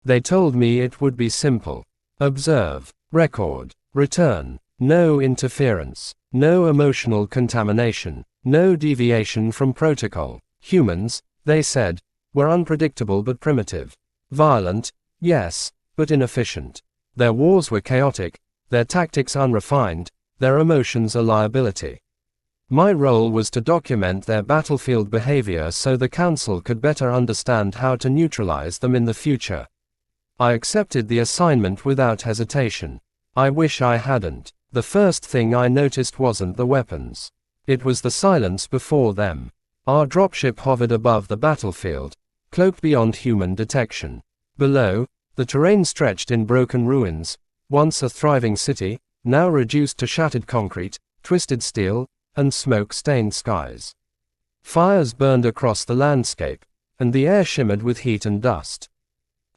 They told me it would be simple. Observe, record, return. No interference, no emotional contamination, no deviation from protocol. Humans, they said, were unpredictable but primitive. Violent, yes, but inefficient. Their wars were chaotic, their tactics unrefined, their emotions a liability. My role was to document their battlefield behavior so the Council could better understand how to neutralize them in the future. I accepted the assignment without hesitation. I wish I hadn't. The first thing I noticed wasn't the weapons. It was the silence before them. Our dropship hovered above the battlefield, cloaked beyond human detection. Below, the terrain stretched in broken ruins, once a thriving city, now reduced to shattered concrete, twisted steel, and smoke-stained skies. Fires burned across the landscape, and the air shimmered with heat and dust.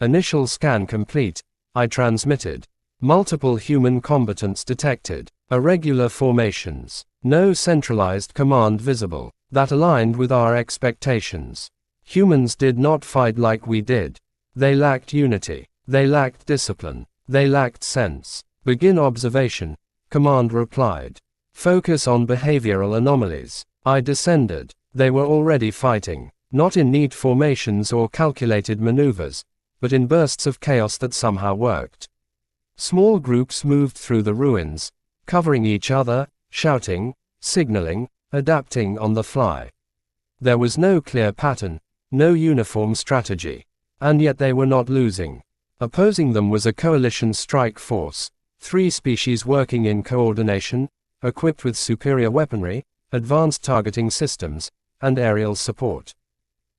Initial scan complete, I transmitted. Multiple human combatants detected. Irregular formations. No centralized command visible. That aligned with our expectations. Humans did not fight like we did. They lacked unity. They lacked discipline. They lacked sense. Begin observation, command replied. Focus on behavioral anomalies. I descended. They were already fighting. Not in neat formations or calculated maneuvers, but in bursts of chaos that somehow worked. Small groups moved through the ruins, covering each other, shouting, signaling, adapting on the fly. There was no clear pattern, no uniform strategy. And yet they were not losing. Opposing them was a coalition strike force, 3 species working in coordination, equipped with superior weaponry, advanced targeting systems, and aerial support.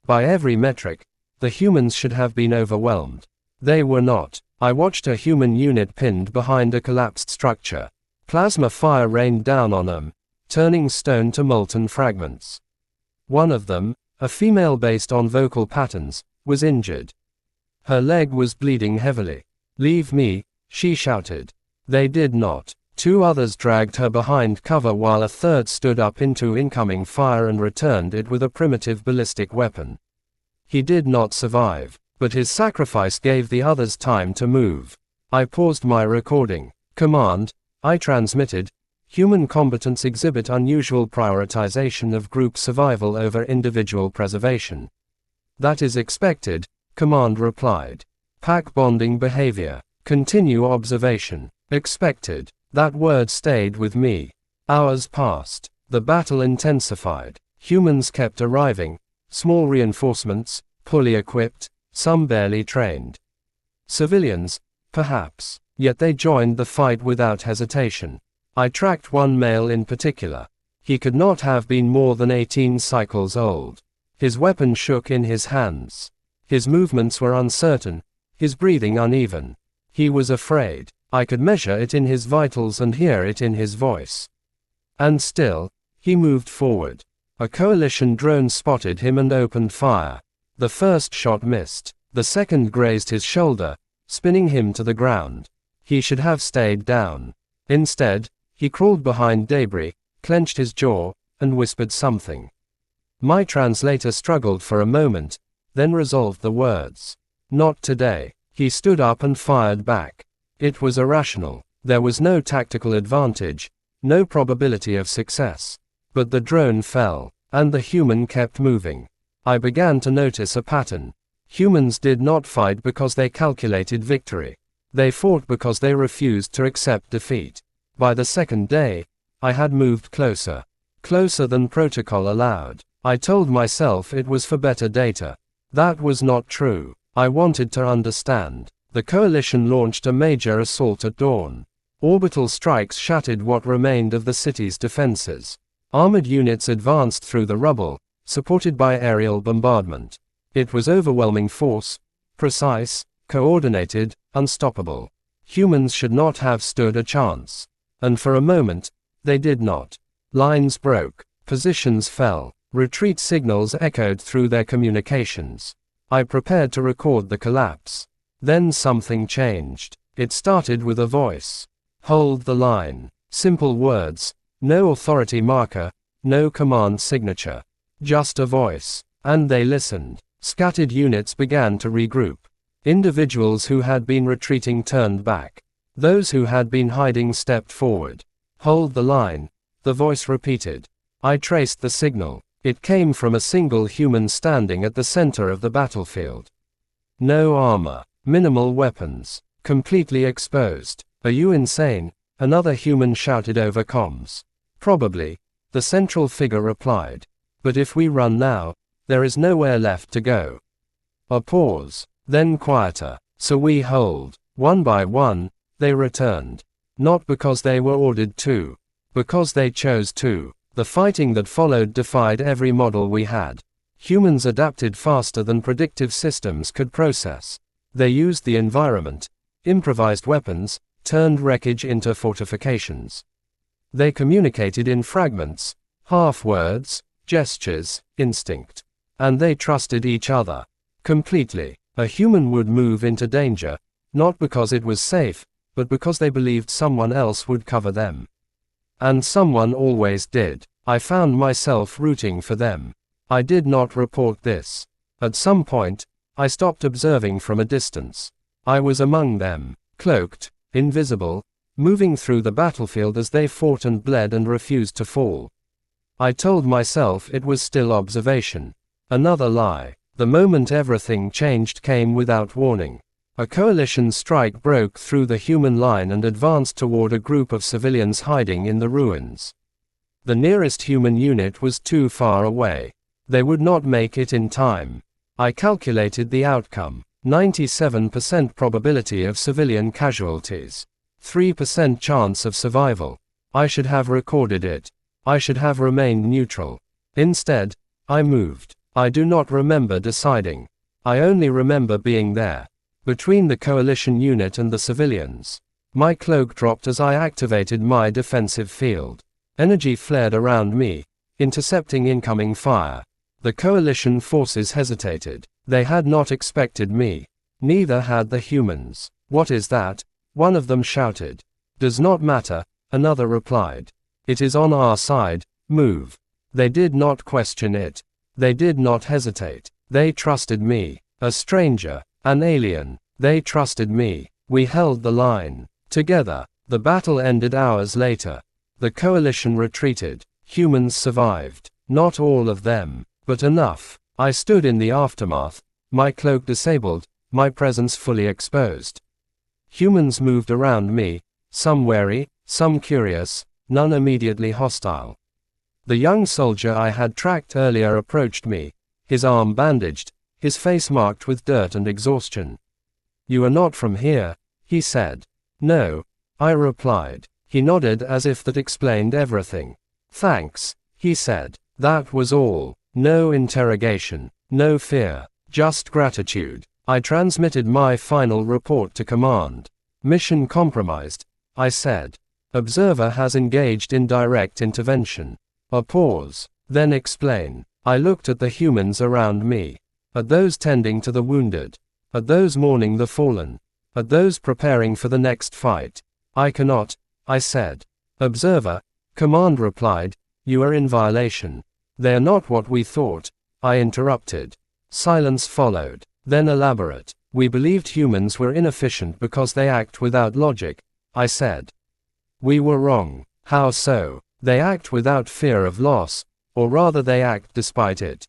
By every metric, the humans should have been overwhelmed. They were not. I watched a human unit pinned behind a collapsed structure. Plasma fire rained down on them, turning stone to molten fragments. One of them, a female based on vocal patterns, was injured. Her leg was bleeding heavily. "Leave me," she shouted. They did not. 2 others dragged her behind cover while a third stood up into incoming fire and returned it with a primitive ballistic weapon. He did not survive, but his sacrifice gave the others time to move. I paused my recording. Command, I transmitted. Human combatants exhibit unusual prioritization of group survival over individual preservation. That is expected, command replied. Pack bonding behavior. Continue observation. Expected. That word stayed with me. Hours passed. The battle intensified. Humans kept arriving. Small reinforcements, poorly equipped, some barely trained. Civilians, perhaps. Yet they joined the fight without hesitation. I tracked one male in particular. He could not have been more than 18 cycles old. His weapon shook in his hands. His movements were uncertain, his breathing uneven. He was afraid. I could measure it in his vitals and hear it in his voice. And still, he moved forward. A coalition drone spotted him and opened fire. The first shot missed. The second grazed his shoulder, spinning him to the ground. He should have stayed down. Instead, he crawled behind debris, clenched his jaw, and whispered something. My translator struggled for a moment, then resolved the words. Not today. He stood up and fired back. It was irrational. There was no tactical advantage, no probability of success. But the drone fell, and the human kept moving. I began to notice a pattern. Humans did not fight because they calculated victory. They fought because they refused to accept defeat. By the second day, I had moved closer. Closer than protocol allowed. I told myself it was for better data. That was not true. I wanted to understand. The coalition launched a major assault at dawn. Orbital strikes shattered what remained of the city's defenses. Armored units advanced through the rubble, supported by aerial bombardment. It was overwhelming force, precise, coordinated, unstoppable. Humans should not have stood a chance. And for a moment, they did not. Lines broke, positions fell, retreat signals echoed through their communications. I prepared to record the collapse. Then something changed. It started with a voice. Hold the line. Simple words. No authority marker, no command signature. Just a voice. And they listened. Scattered units began to regroup. Individuals who had been retreating turned back. Those who had been hiding stepped forward. Hold the line, the voice repeated. I traced the signal. It came from a single human standing at the center of the battlefield. No armor, minimal weapons, completely exposed. Are you insane? Another human shouted over comms. Probably, the central figure replied. But if we run now, there is nowhere left to go. A pause, then quieter. So we hold. One by one, they returned. Not because they were ordered to, because they chose to. The fighting that followed defied every model we had. Humans adapted faster than predictive systems could process. They used the environment, improvised weapons, turned wreckage into fortifications. They communicated in fragments, half words, gestures, instinct. And they trusted each other. Completely. A human would move into danger, not because it was safe, but because they believed someone else would cover them. And someone always did. I found myself rooting for them. I did not report this. At some point, I stopped observing from a distance. I was among them, cloaked, invisible, moving through the battlefield as they fought and bled and refused to fall. I told myself it was still observation. Another lie. The moment everything changed came without warning. A coalition strike broke through the human line and advanced toward a group of civilians hiding in the ruins. The nearest human unit was too far away. They would not make it in time. I calculated the outcome. 97% probability of civilian casualties. 3% chance of survival. I should have recorded it. I should have remained neutral. Instead, I moved. I do not remember deciding. I only remember being there. Between the coalition unit and the civilians. My cloak dropped as I activated my defensive field. Energy flared around me, intercepting incoming fire. The coalition forces hesitated. They had not expected me. Neither had the humans. What is that? One of them shouted. Does not matter, another replied. It is on our side, move. They did not question it. They did not hesitate. They trusted me. A stranger, an alien. They trusted me. We held the line. Together. The battle ended hours later. The coalition retreated. Humans survived. Not all of them, but enough. I stood in the aftermath, my cloak disabled, my presence fully exposed. Humans moved around me, some wary, some curious, none immediately hostile. The young soldier I had tracked earlier approached me, his arm bandaged, his face marked with dirt and exhaustion. You are not from here, he said. No, I replied. He nodded as if that explained everything. Thanks, he said. That was all. No interrogation, no fear, just gratitude. I transmitted my final report to command. Mission compromised, I said. Observer has engaged in direct intervention. A pause, then explain. I looked at the humans around me. At those tending to the wounded. At those mourning the fallen. At those preparing for the next fight. I cannot, I said. Observer, command replied, you are in violation. They are not what we thought, I interrupted. Silence followed, then elaborate. We believed humans were inefficient because they act without logic, I said. We were wrong. How so? They act without fear of loss, or rather they act despite it.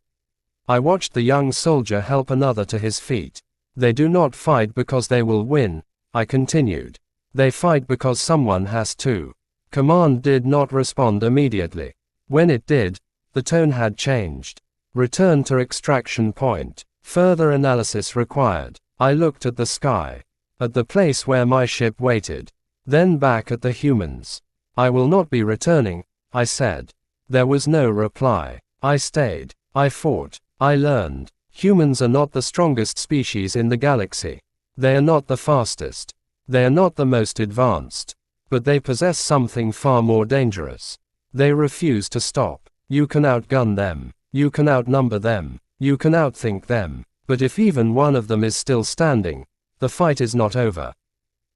I watched the young soldier help another to his feet. They do not fight because they will win, I continued. They fight because someone has to. Command did not respond immediately. When it did, the tone had changed. Return to extraction point. Further analysis required. I looked at the sky. At the place where my ship waited. Then back at the humans. I will not be returning, I said. There was no reply. I stayed. I fought. I learned. Humans are not the strongest species in the galaxy. They are not the fastest. They are not the most advanced. But they possess something far more dangerous. They refuse to stop. You can outgun them. You can outnumber them. You can outthink them. But if even one of them is still standing, the fight is not over.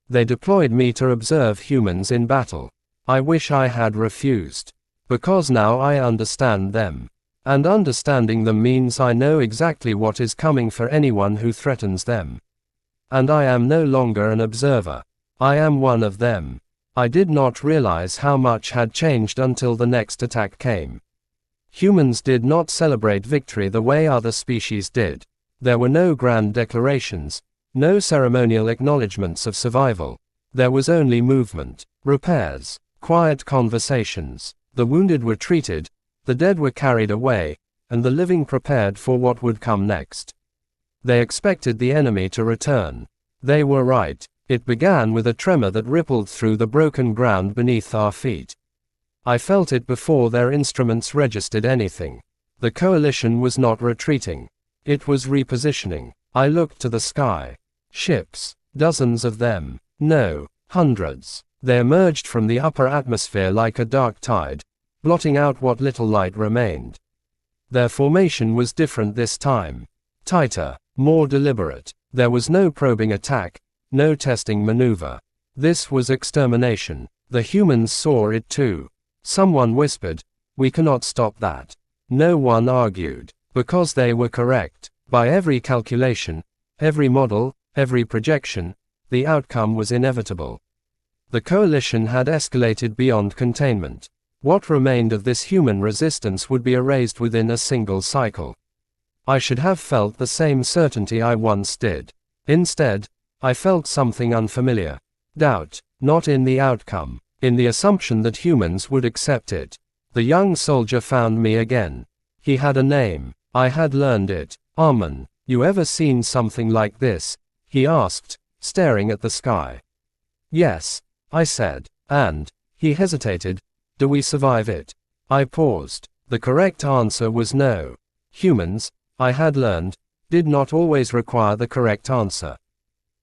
They deployed me to observe humans in battle. I wish I had refused. Because now I understand them. And understanding them means I know exactly what is coming for anyone who threatens them. And I am no longer an observer. I am one of them. I did not realize how much had changed until the next attack came. Humans did not celebrate victory the way other species did. There were no grand declarations, no ceremonial acknowledgments of survival. There was only movement, repairs, quiet conversations. The wounded were treated, the dead were carried away, and the living prepared for what would come next. They expected the enemy to return. They were right. It began with a tremor that rippled through the broken ground beneath our feet. I felt it before their instruments registered anything. The coalition was not retreating. It was repositioning. I looked to the sky. Ships. Dozens of them. No, hundreds. They emerged from the upper atmosphere like a dark tide, blotting out what little light remained. Their formation was different this time. Tighter, more deliberate. There was no probing attack, no testing maneuver. This was extermination. The humans saw it too. Someone whispered, "We cannot stop that." No one argued, because they were correct. By every calculation, every model, every projection, the outcome was inevitable. The coalition had escalated beyond containment. What remained of this human resistance would be erased within a single cycle. I should have felt the same certainty I once did. Instead, I felt something unfamiliar. Doubt, not in the outcome, in the assumption that humans would accept it. The young soldier found me again. He had a name. I had learned it. Armin. "You ever seen something like this?" he asked, staring at the sky. "Yes," I said. "And?" He hesitated. "Do we survive it?" I paused. The correct answer was no. Humans, I had learned, did not always require the correct answer.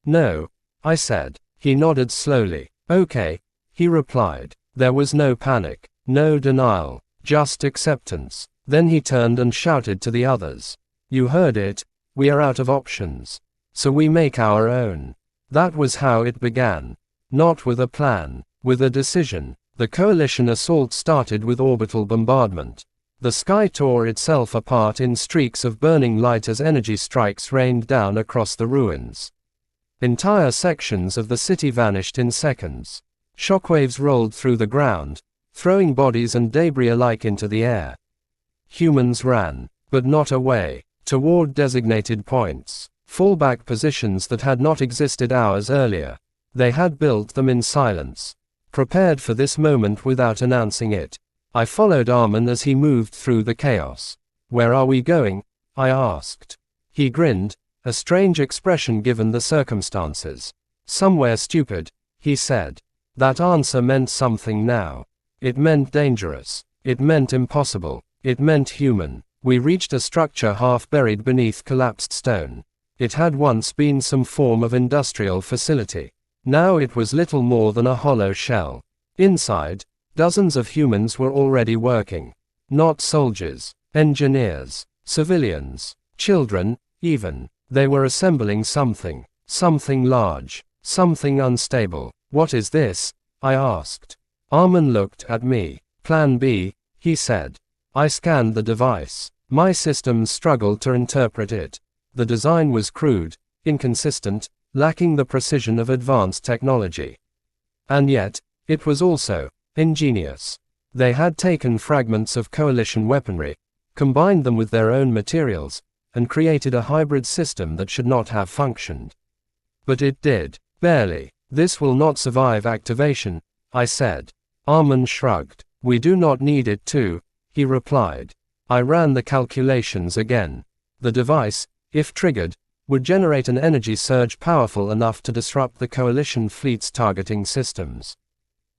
"No," I said. He nodded slowly. "Okay," he replied. There was no panic, no denial, just acceptance. Then he turned and shouted to the others. "You heard it, we are out of options. So we make our own." That was how it began. Not with a plan, with a decision. The coalition assault started with orbital bombardment. The sky tore itself apart in streaks of burning light as energy strikes rained down across the ruins. Entire sections of the city vanished in seconds. Shockwaves rolled through the ground, throwing bodies and debris alike into the air. Humans ran, but not away, toward designated points, fallback positions that had not existed hours earlier. They had built them in silence, prepared for this moment without announcing it. I followed Armin as he moved through the chaos. "Where are we going?" I asked. He grinned, a strange expression given the circumstances. "Somewhere stupid," he said. That answer meant something now. It meant dangerous. It meant impossible. It meant human. We reached a structure half buried beneath collapsed stone. It had once been some form of industrial facility. Now it was little more than a hollow shell. Inside, dozens of humans were already working. Not soldiers, engineers, civilians, children, even. They were assembling something. Something large. Something unstable. "What is this?" I asked. Armin looked at me. "Plan B," he said. I scanned the device. My systems struggled to interpret it. The design was crude, inconsistent, lacking the precision of advanced technology. And yet, it was also ingenious. They had taken fragments of coalition weaponry, combined them with their own materials, and created a hybrid system that should not have functioned. But it did. Barely. "This will not survive activation," I said. Armin shrugged. "We do not need it to," he replied. I ran the calculations again. The device, if triggered, would generate an energy surge powerful enough to disrupt the coalition fleet's targeting systems.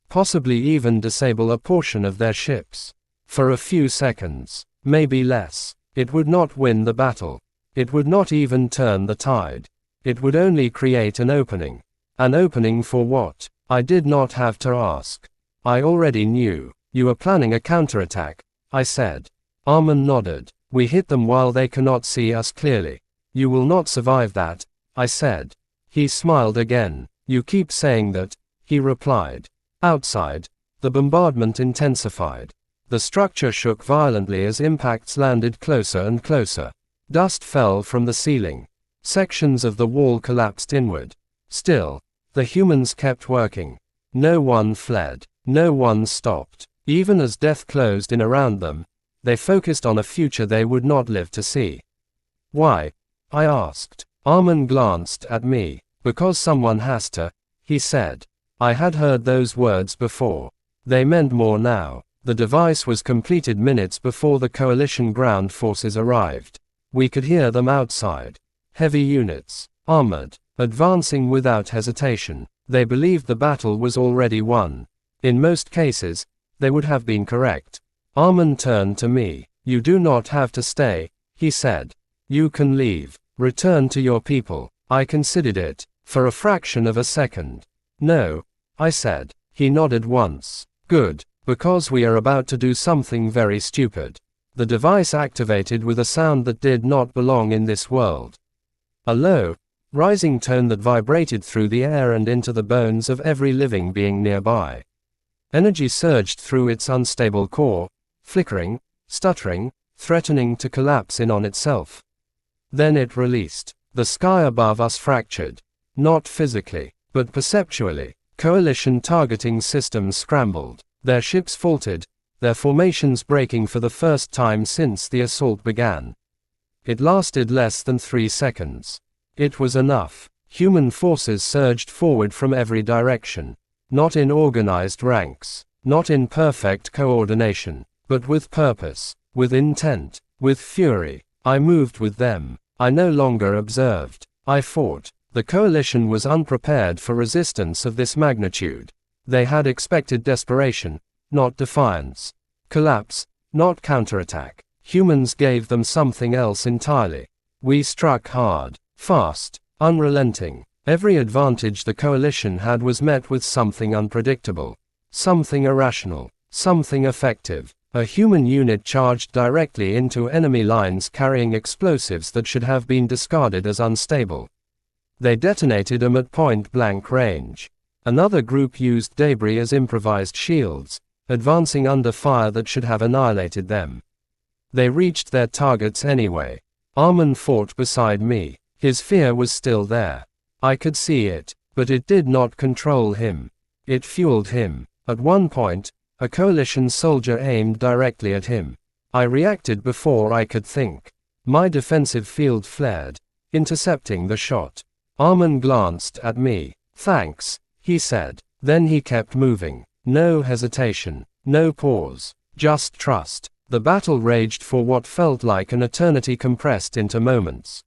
Possibly even disable a portion of their ships. For a few seconds, maybe less. It would not win the battle. It would not even turn the tide. It would only create an opening. An opening for what? I did not have to ask. I already knew. "You are planning a counterattack," I said. Armin nodded. "We hit them while they cannot see us clearly. You will not survive that," I said. He smiled again. "You keep saying that," he replied. Outside, the bombardment intensified. The structure shook violently as impacts landed closer and closer. Dust fell from the ceiling. Sections of the wall collapsed inward. Still, the humans kept working. No one fled. No one stopped. Even as death closed in around them, they focused on a future they would not live to see. Why? I asked. Armin glanced at me. Because someone has to, he said. I had heard those words before. They meant more now. The device was completed minutes before the coalition ground forces arrived. We could hear them outside. Heavy units, armored, advancing without hesitation. They believed the battle was already won. In most cases, they would have been correct. Armin turned to me. You do not have to stay, he said. You can leave. Return to your people. I considered it, for a fraction of a second. No, I said. He nodded once. Good, because we are about to do something very stupid. The device activated with a sound that did not belong in this world. A low, rising tone that vibrated through the air and into the bones of every living being nearby. Energy surged through its unstable core, flickering, stuttering, threatening to collapse in on itself. Then it released. The sky above us fractured. Not physically, but perceptually. Coalition targeting systems scrambled. Their ships faltered, their formations breaking for the first time since the assault began. It lasted less than 3 seconds. It was enough. Human forces surged forward from every direction. Not in organized ranks, not in perfect coordination, but with purpose, with intent, with fury. I moved with them. I no longer observed. I fought. The coalition was unprepared for resistance of this magnitude. They had expected desperation, not defiance. Collapse, not counterattack. Humans gave them something else entirely. We struck hard, fast, unrelenting. Every advantage the coalition had was met with something unpredictable, something irrational, something effective. A human unit charged directly into enemy lines carrying explosives that should have been discarded as unstable. They detonated them at point-blank range. Another group used debris as improvised shields, advancing under fire that should have annihilated them. They reached their targets anyway. Armin fought beside me. His fear was still there. I could see it, but it did not control him. It fueled him. At one point, a coalition soldier aimed directly at him. I reacted before I could think. My defensive field flared, intercepting the shot. Armin glanced at me. Thanks, he said. Then he kept moving. No hesitation, no pause, just trust. The battle raged for what felt like an eternity compressed into moments.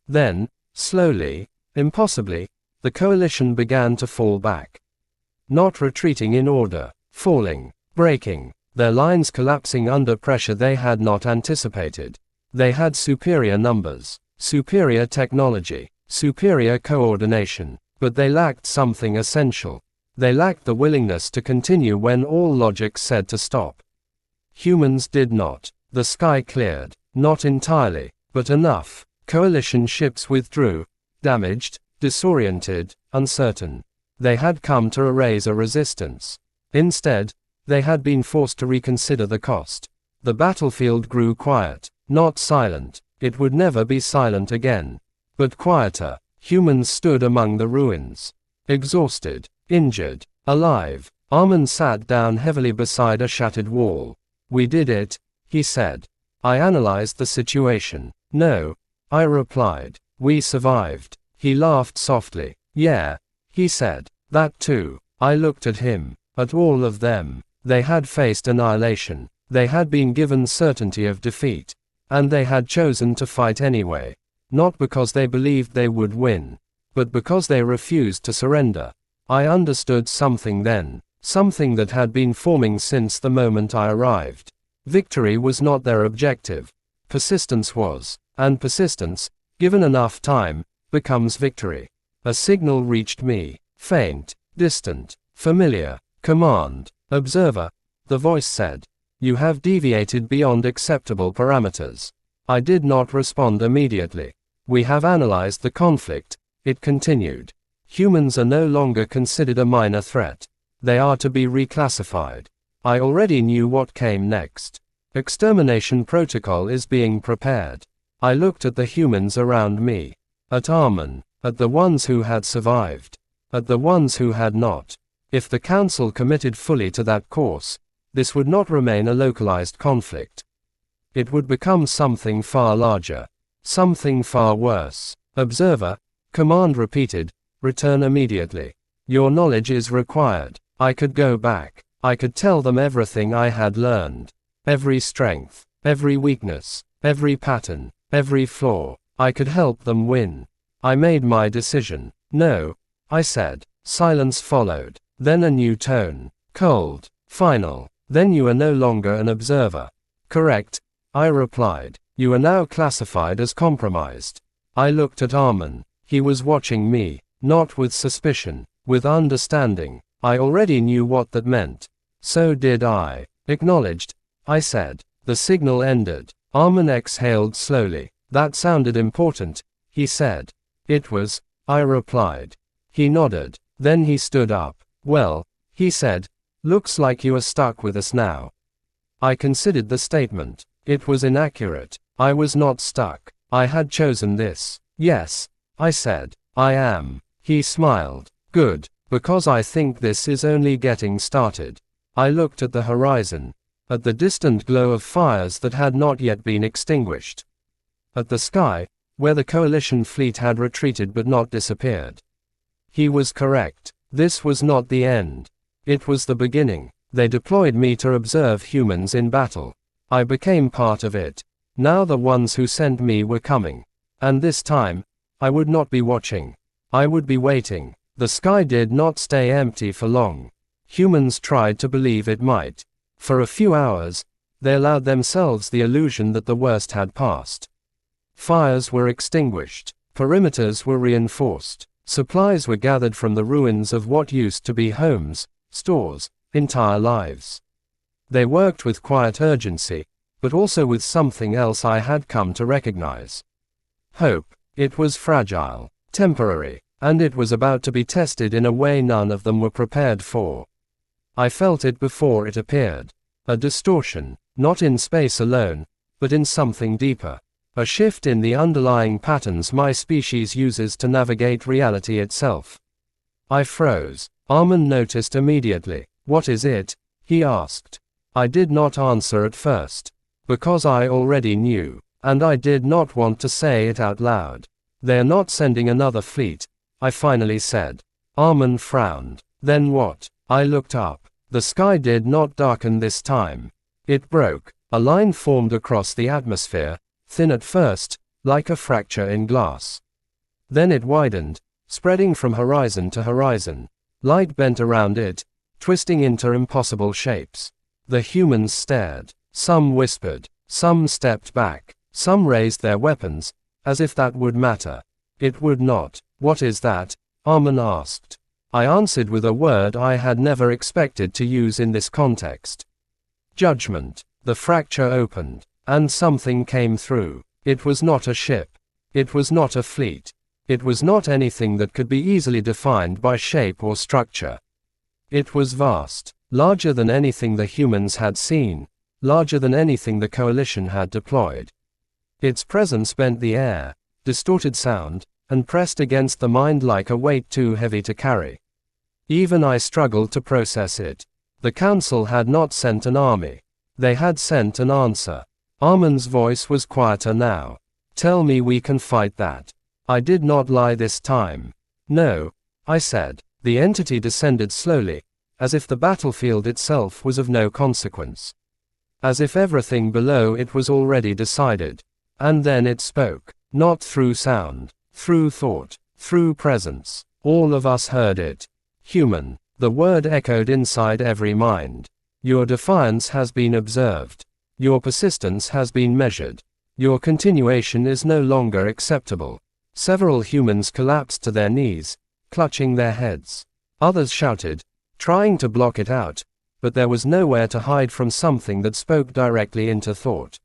Then, slowly, impossibly, the coalition began to fall back. Not retreating in order, falling, breaking, their lines collapsing under pressure they had not anticipated. They had superior numbers, superior technology, superior coordination, but they lacked something essential. They lacked the willingness to continue when all logic said to stop. Humans did not. The sky cleared, not entirely, but enough. Coalition ships withdrew, damaged, disoriented, uncertain. They had come to erase a resistance. Instead, they had been forced to reconsider the cost. The battlefield grew quiet, not silent. It would never be silent again. But quieter. Humans stood among the ruins. Exhausted, injured, alive. Armin sat down heavily beside a shattered wall. We did it, he said. I analyzed the situation. No, I replied. We survived. He laughed softly. Yeah, he said. That too. I looked at him, at all of them. They had faced annihilation. They had been given certainty of defeat. And they had chosen to fight anyway. Not because they believed they would win, but because they refused to surrender. I understood something then, something that had been forming since the moment I arrived. Victory was not their objective. Persistence was, and persistence, given enough time, becomes victory. A signal reached me, faint, distant, familiar. Command, observer, the voice said. You have deviated beyond acceptable parameters. I did not respond immediately. We have analyzed the conflict, it continued. Humans are no longer considered a minor threat. They are to be reclassified. I already knew what came next. Extermination protocol is being prepared. I looked at the humans around me. At Armin, at the ones who had survived, at the ones who had not. If the Council committed fully to that course, this would not remain a localized conflict. It would become something far larger, something far worse. Observer, command repeated, return immediately. Your knowledge is required. I could go back. I could tell them everything I had learned. Every strength, every weakness, every pattern, every flaw. I could help them win. I made my decision. No, I said. Silence followed. Then a new tone. Cold. Final. Then you are no longer an observer. Correct, I replied. You are now classified as compromised. I looked at Armin. He was watching me, not with suspicion, with understanding. I already knew what that meant. So did I. Acknowledged, I said. The signal ended. Armin exhaled slowly. That sounded important, he said. It was, I replied. He nodded. Then he stood up. Well, he said, looks like you are stuck with us now. I considered the statement. It was inaccurate. I was not stuck. I had chosen this. Yes, I said. I am. He smiled. Good, because I think this is only getting started. I looked at the horizon, at the distant glow of fires that had not yet been extinguished, at the sky, where the coalition fleet had retreated but not disappeared. He was correct. This was not the end. It was the beginning. They deployed me to observe humans in battle. I became part of it. Now the ones who sent me were coming. And this time, I would not be watching. I would be waiting. The sky did not stay empty for long. Humans tried to believe it might. For a few hours, they allowed themselves the illusion that the worst had passed. Fires were extinguished. Perimeters were reinforced. Supplies were gathered from the ruins of what used to be homes, stores, entire lives. They worked with quiet urgency, but also with something else I had come to recognize. Hope. It was fragile, temporary, and it was about to be tested in a way none of them were prepared for. I felt it before it appeared. A distortion, not in space alone, but in something deeper. A shift in the underlying patterns my species uses to navigate reality itself. I froze. Armin noticed immediately. What is it? He asked. I did not answer at first, because I already knew, and I did not want to say it out loud. They are not sending another fleet, I finally said. Armin frowned. Then what? I looked up. The sky did not darken this time. It broke. A line formed across the atmosphere, thin at first, like a fracture in glass. Then it widened, spreading from horizon to horizon. Light bent around it, twisting into impossible shapes. The humans stared. Some whispered. Some stepped back. Some raised their weapons, as if that would matter. It would not. What is that? Armin asked. I answered with a word I had never expected to use in this context. Judgment. The fracture opened, and something came through. It was not a ship. It was not a fleet. It was not anything that could be easily defined by shape or structure. It was vast, larger than anything the humans had seen, larger than anything the coalition had deployed. Its presence bent the air, distorted sound, and pressed against the mind like a weight too heavy to carry. Even I struggled to process it. The Council had not sent an army. They had sent an answer. Armin's voice was quieter now. Tell me we can fight that. I did not lie this time. No, I said. The entity descended slowly, as if the battlefield itself was of no consequence. As if everything below it was already decided. And then it spoke. Not through sound, through thought, through presence. All of us heard it. Human. The word echoed inside every mind. Your defiance has been observed. Your persistence has been measured. Your continuation is no longer acceptable. Several humans collapsed to their knees, clutching their heads. Others shouted, trying to block it out, but there was nowhere to hide from something that spoke directly into thought.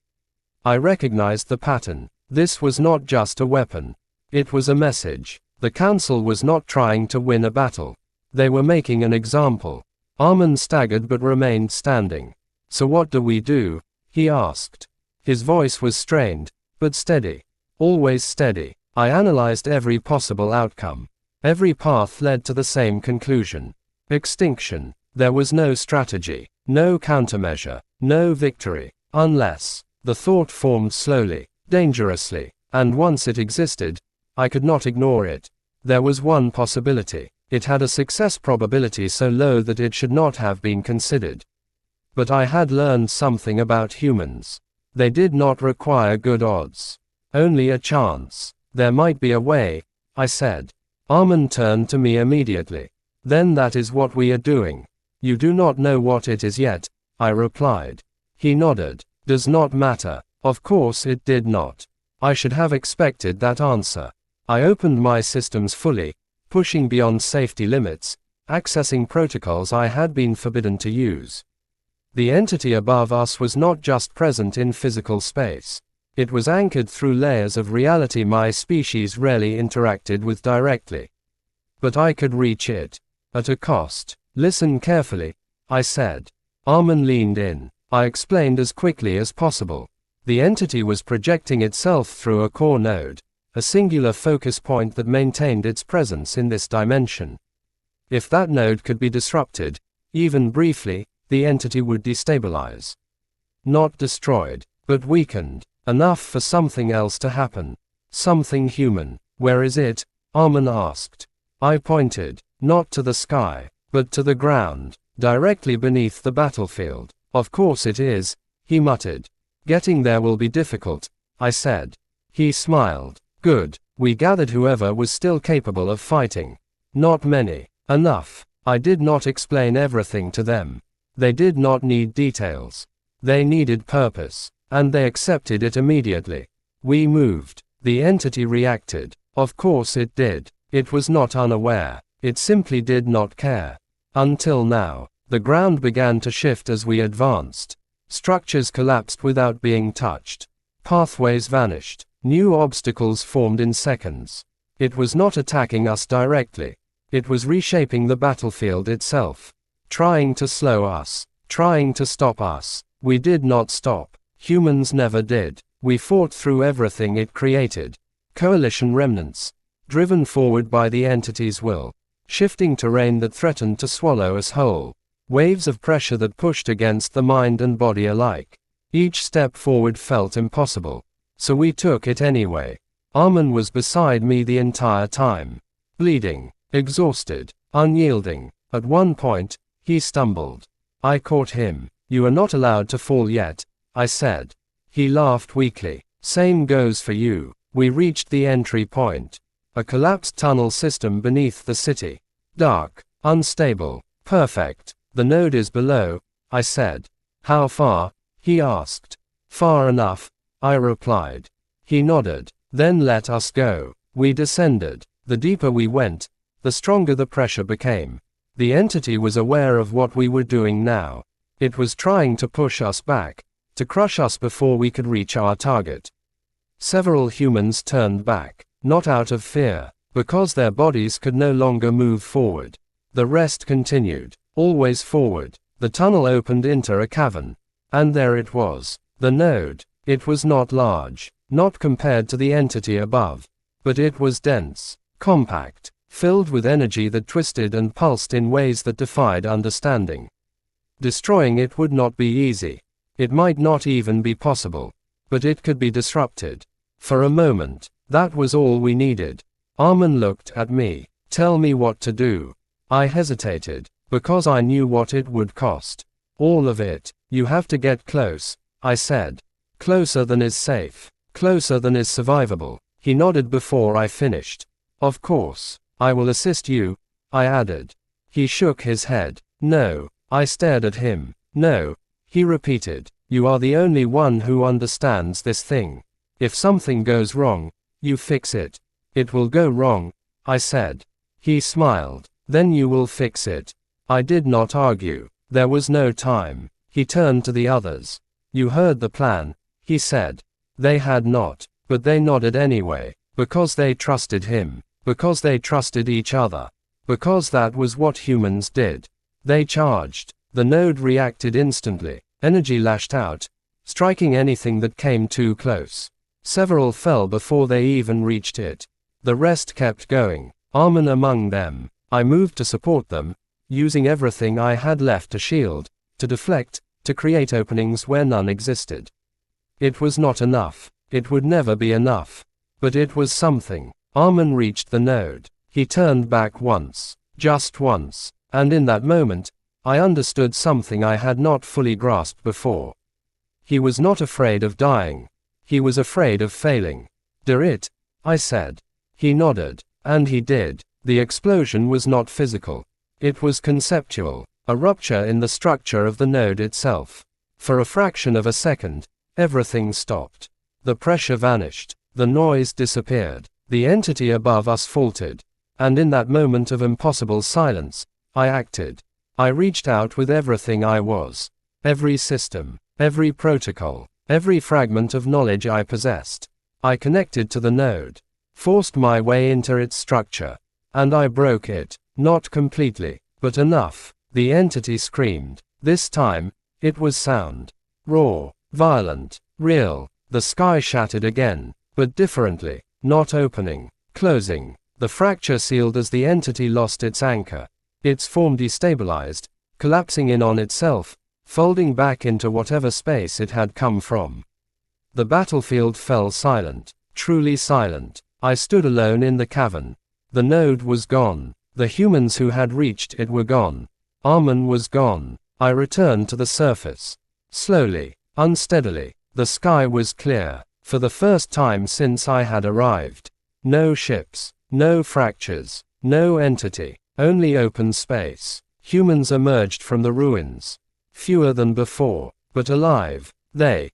I recognized the pattern. This was not just a weapon. It was a message. The Council was not trying to win a battle. They were making an example. Armin staggered but remained standing. So what do we do? He asked. His voice was strained, but steady. Always steady. I analyzed every possible outcome. Every path led to the same conclusion. Extinction. There was no strategy, no countermeasure, no victory, unless the thought formed slowly, dangerously, and once it existed, I could not ignore it. There was one possibility. It had a success probability so low that it should not have been considered. But I had learned something about humans. They did not require good odds. Only a chance. There might be a way, I said. Armin turned to me immediately. Then that is what we are doing. You do not know what it is yet, I replied. He nodded. Does not matter. Of course it did not. I should have expected that answer. I opened my systems fully, pushing beyond safety limits, accessing protocols I had been forbidden to use. The entity above us was not just present in physical space. It was anchored through layers of reality my species rarely interacted with directly. But I could reach it. At a cost. Listen carefully, I said. Armin leaned in. I explained as quickly as possible. The entity was projecting itself through a core node, a singular focus point that maintained its presence in this dimension. If that node could be disrupted, even briefly, the entity would destabilize. Not destroyed, but weakened, enough for something else to happen. Something human. Where is it? Armin asked. I pointed, not to the sky, but to the ground, directly beneath the battlefield. Of course it is, he muttered. Getting there will be difficult, I said. He smiled. Good. We gathered whoever was still capable of fighting. Not many. Enough. I did not explain everything to them. They did not need details. They needed purpose, and they accepted it immediately. We moved. The entity reacted. Of course it did. It was not unaware. It simply did not care. Until now. The ground began to shift as we advanced. Structures collapsed without being touched. Pathways vanished. New obstacles formed in seconds. It was not attacking us directly. It was reshaping the battlefield itself. Trying to slow us. Trying to stop us. We did not stop. Humans never did. We fought through everything it created. Coalition remnants. Driven forward by the entity's will. Shifting terrain that threatened to swallow us whole. Waves of pressure that pushed against the mind and body alike. Each step forward felt impossible. So we took it anyway. Armin was beside me the entire time. Bleeding. Exhausted. Unyielding. At one point, he stumbled. I caught him. You are not allowed to fall yet, I said. He laughed weakly. Same goes for you. We reached the entry point. A collapsed tunnel system beneath the city. Dark. Unstable. Perfect. The node is below, I said. How far? He asked. Far enough, I replied. He nodded. Then let us go. We descended. The deeper we went, the stronger the pressure became. The entity was aware of what we were doing now. It was trying to push us back, to crush us before we could reach our target. Several humans turned back, not out of fear, because their bodies could no longer move forward. The rest continued. Always forward. The tunnel opened into a cavern. And there it was. The node. It was not large, not compared to the entity above. But it was dense, compact, filled with energy that twisted and pulsed in ways that defied understanding. Destroying it would not be easy. It might not even be possible. But it could be disrupted. For a moment, that was all we needed. Armin looked at me. Tell me what to do. I hesitated. Because I knew what it would cost. All of it. You have to get close, I said. Closer than is safe. Closer than is survivable. He nodded before I finished. Of course. I will assist you, I added. He shook his head. No. I stared at him. No. He repeated. You are the only one who understands this thing. If something goes wrong, you fix it. It will go wrong, I said. He smiled. Then you will fix it. I did not argue. There was no time. He turned to the others. You heard the plan, he said. They had not, but they nodded anyway, because they trusted him, because they trusted each other, because that was what humans did. They charged. The node reacted instantly. Energy lashed out, striking anything that came too close. Several fell before they even reached it. The rest kept going, Armin among them. I moved to support them, using everything I had left to shield, to deflect, to create openings where none existed. It was not enough. It would never be enough. But it was something. Armin reached the node. He turned back once. Just once. And in that moment, I understood something I had not fully grasped before. He was not afraid of dying. He was afraid of failing. "Do it," I said. He nodded. And he did. The explosion was not physical. It was conceptual. A rupture in the structure of the node itself. For a fraction of a second, everything stopped. The pressure vanished. The noise disappeared. The entity above us faltered. And in that moment of impossible silence, I acted. I reached out with everything I was. Every system, every protocol, every fragment of knowledge I possessed. I connected to the node, forced my way into its structure. And I broke it. Not completely, but enough. The entity screamed. This time, it was sound. Raw, violent, real. The sky shattered again, but differently. Not opening, closing. The fracture sealed as the entity lost its anchor. Its form destabilized, collapsing in on itself, folding back into whatever space it had come from. The battlefield fell silent, truly silent. I stood alone in the cavern. The node was gone. The humans who had reached it were gone. Armin was gone. I returned to the surface. Slowly, unsteadily. The sky was clear. For the first time since I had arrived. No ships. No fractures. No entity. Only open space. Humans emerged from the ruins. Fewer than before, but alive. They